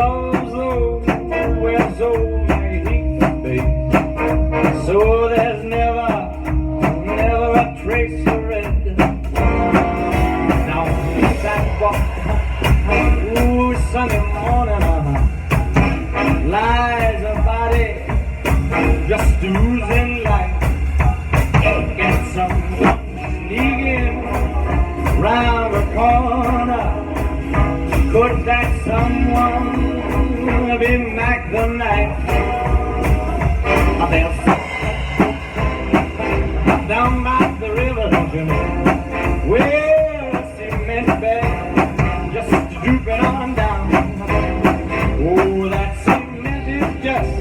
love's low, where so many can be. So there's never a trace of red. Now on the sidewalk, ooh, Sunday morning, lies a body just oozing light. Get someone sneaking round the corner. Could that someone be Mack the Knife? They'll down by the river, don't you know? Where a cement bag just drooping on down. Oh, that cement is just,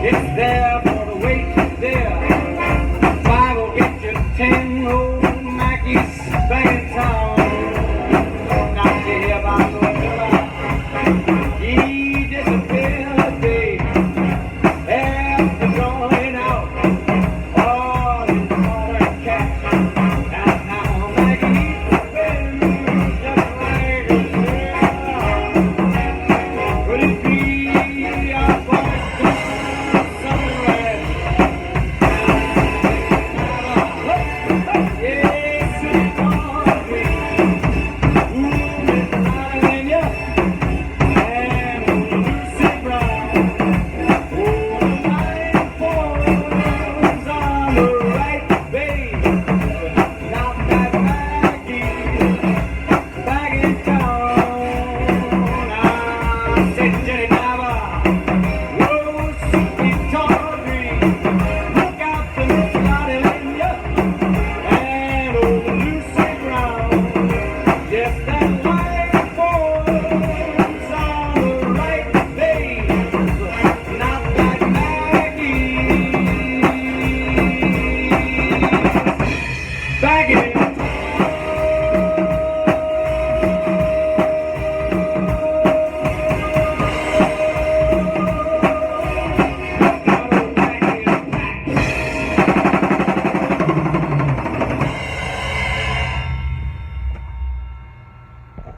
it's there for the weight there. 5 will get you 10 old Mackies back in town. Now you hear about the he disappeared.